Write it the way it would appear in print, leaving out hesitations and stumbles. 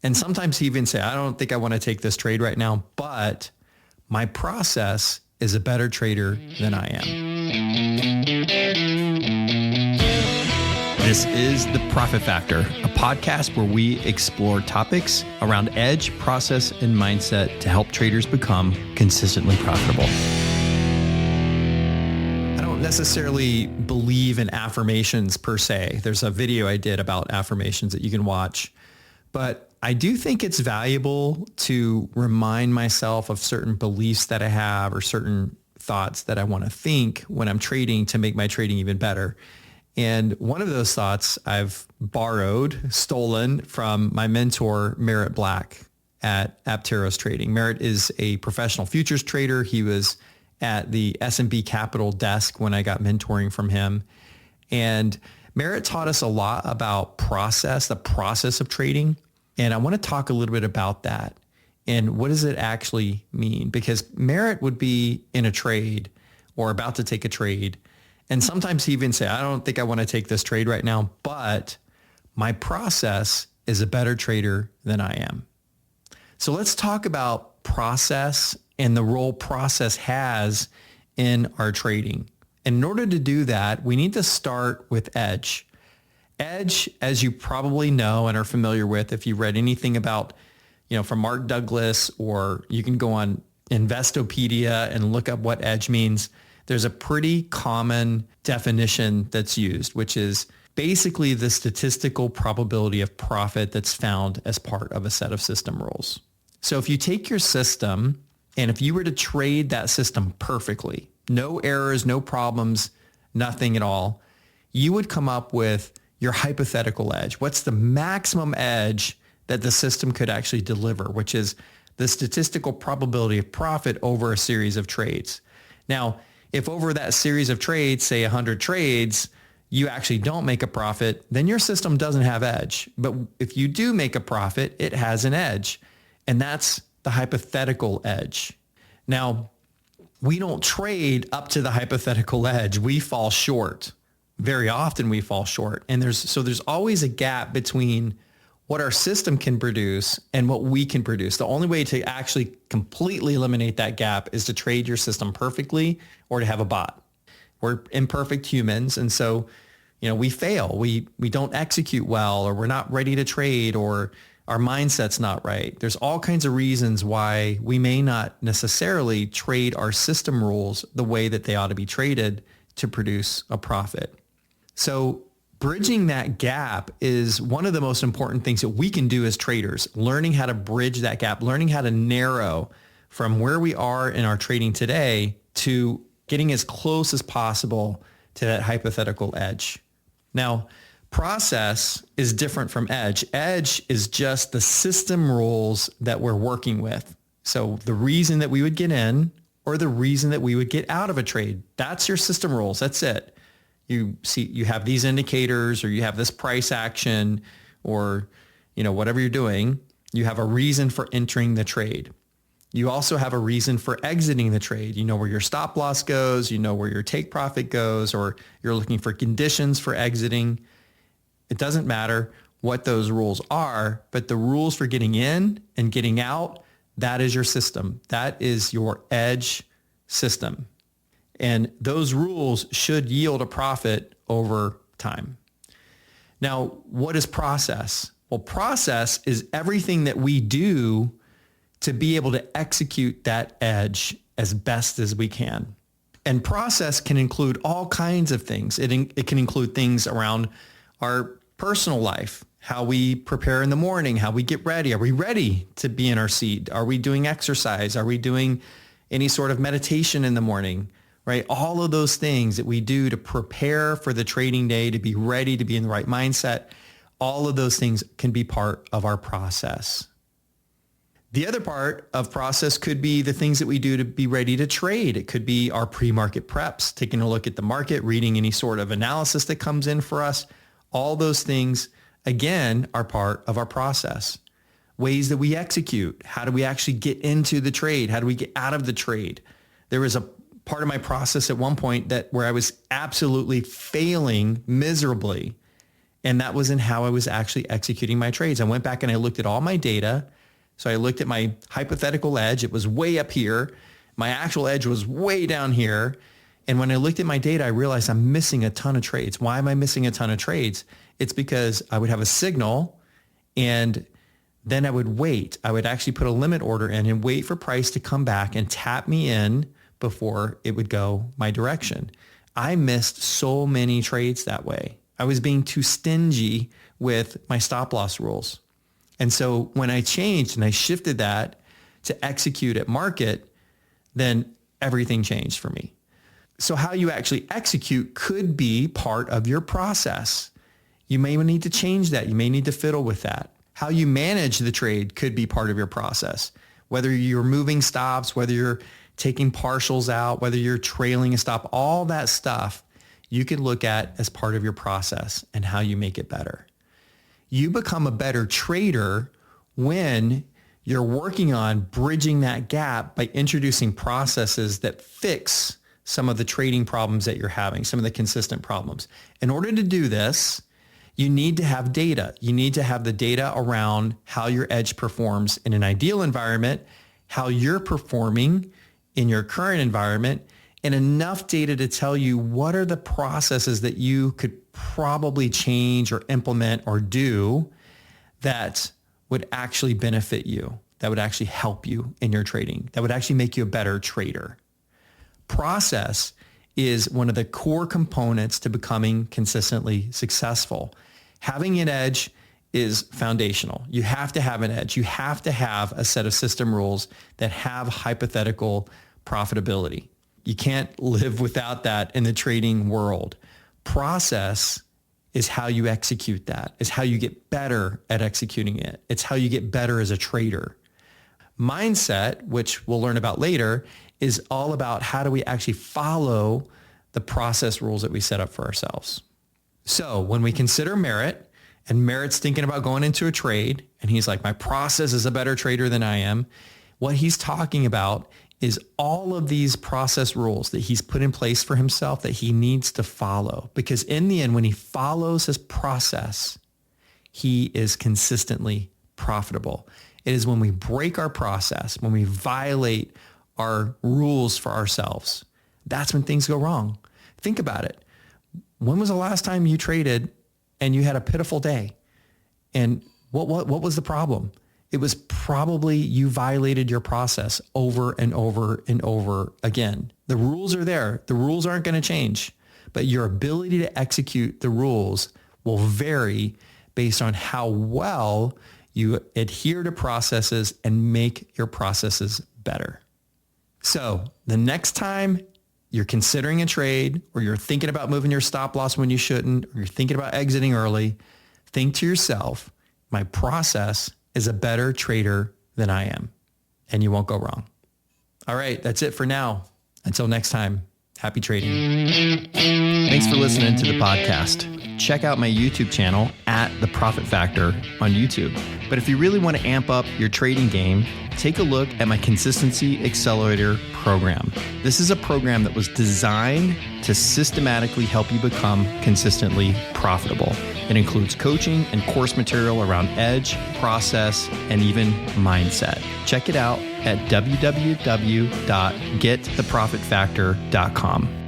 And sometimes he even say, I don't think I want to take this trade right now, but my process is a better trader than I am. This is The Profit Factor, a podcast where we explore topics around edge, process, and mindset to help traders become consistently profitable. I don't necessarily believe in affirmations per se. There's a video I did about affirmations that you can watch, but I do think it's valuable to remind myself of certain beliefs that I have or certain thoughts that I want to think when I'm trading to make my trading even better. And one of those thoughts I've stolen from my mentor, Merritt Black at Apteros Trading. Merritt is a professional futures trader. He was at the S&P Capital desk when I got mentoring from him. And Merritt taught us a lot about the process of trading. And I want to talk a little bit about that and what does it actually mean? Because Merritt would be in a trade or about to take a trade. And sometimes he even say, I don't think I want to take this trade right now, but my process is a better trader than I am. So let's talk about process and the role process has in our trading. And in order to do that, we need to start with edge. Edge, as you probably know and are familiar with, if you read anything about, from Mark Douglas, or you can go on Investopedia and look up what edge means. There's a pretty common definition that's used, which is basically the statistical probability of profit that's found as part of a set of system rules. So if you take your system and if you were to trade that system perfectly, no errors, no problems, nothing at all, you would come up with your hypothetical edge. What's the maximum edge that the system could actually deliver, which is the statistical probability of profit over a series of trades. Now, if over that series of trades, say 100 trades, you actually don't make a profit, then your system doesn't have edge. But if you do make a profit, it has an edge. And that's the hypothetical edge. Now, we don't trade up to the hypothetical edge. We fall short. Very often we fall short. And there's always a gap between what our system can produce and what we can produce. The only way to actually completely eliminate that gap is to trade your system perfectly or to have a bot. We're imperfect humans. And so, we fail. We don't execute well, or we're not ready to trade, or our mindset's not right. There's all kinds of reasons why we may not necessarily trade our system rules the way that they ought to be traded to produce a profit. So bridging that gap is one of the most important things that we can do as traders, learning how to bridge that gap, learning how to narrow from where we are in our trading today to getting as close as possible to that hypothetical edge. Now, process is different from edge. Edge is just the system rules that we're working with. So the reason that we would get in or the reason that we would get out of a trade, that's your system rules. That's it. You see, you have these indicators, or you have this price action, or, whatever you're doing, you have a reason for entering the trade. You also have a reason for exiting the trade. You know where your stop loss goes, you know where your take profit goes, or you're looking for conditions for exiting. It doesn't matter what those rules are, but the rules for getting in and getting out, that is your system. That is your edge system. And those rules should yield a profit over time. Now, what is process? Well, process is everything that we do to be able to execute that edge as best as we can. And process can include all kinds of things. It can include things around our personal life, how we prepare in the morning, how we get ready. Are we ready to be in our seat? Are we doing exercise? Are we doing any sort of meditation in the morning? Right? All of those things that we do to prepare for the trading day, to be ready, to be in the right mindset, all of those things can be part of our process. The other part of process could be the things that we do to be ready to trade. It could be our pre-market preps, taking a look at the market, reading any sort of analysis that comes in for us. All those things, again, are part of our process. Ways that we execute. How do we actually get into the trade? How do we get out of the trade? There was a part of my process at one point where I was absolutely failing miserably. And that was in how I was actually executing my trades. I went back and I looked at all my data. So I looked at my hypothetical edge. It was way up here. My actual edge was way down here. And when I looked at my data, I realized I'm missing a ton of trades. Why am I missing a ton of trades? It's because I would have a signal and then I would wait. I would actually put a limit order in and wait for price to come back and tap me in before it would go my direction. I missed so many trades that way. I was being too stingy with my stop loss rules. And so when I changed and I shifted that to execute at market, then everything changed for me. So how you actually execute could be part of your process. You may need to change that. You may need to fiddle with that. How you manage the trade could be part of your process. Whether you're moving stops, whether you're taking partials out, whether you're trailing a stop, all that stuff you could look at as part of your process and how you make it better. You become a better trader when you're working on bridging that gap by introducing processes that fix some of the trading problems that you're having, some of the consistent problems. In order to do this, you need to have data. You need to have the data around how your edge performs in an ideal environment, how you're performing in your current environment, and enough data to tell you what are the processes that you could probably change or implement or do that would actually benefit you, that would actually help you in your trading, that would actually make you a better trader. Process is one of the core components to becoming consistently successful. Having an edge is foundational. You have to have an edge. You have to have a set of system rules that have hypothetical profitability. You can't live without that in the trading world. Process is how you execute that. It's how you get better at executing it. It's how you get better as a trader. Mindset, which we'll learn about later, is all about how do we actually follow the process rules that we set up for ourselves. So when we consider Merritt, and Merritt's thinking about going into a trade, and he's like, my process is a better trader than I am, what he's talking about is all of these process rules that he's put in place for himself that he needs to follow. Because in the end, when he follows his process, he is consistently profitable. It is when we break our process, when we violate our rules for ourselves, that's when things go wrong. Think about it. When was the last time you traded and you had a pitiful day? And what was the problem? It was probably you violated your process over and over and over again. The rules are there. The rules aren't going to change, but your ability to execute the rules will vary based on how well you adhere to processes and make your processes better. So the next time you're considering a trade or you're thinking about moving your stop loss when you shouldn't, or you're thinking about exiting early, think to yourself, my process is a better trader than I am, and you won't go wrong. All right, that's it for now. Until next time, happy trading. Thanks for listening to the podcast. Check out my YouTube channel at The Profit Factor on YouTube. But if you really want to amp up your trading game, take a look at my Consistency Accelerator program. This is a program that was designed to systematically help you become consistently profitable. It includes coaching and course material around edge, process, and even mindset. Check it out at www.gettheprofitfactor.com.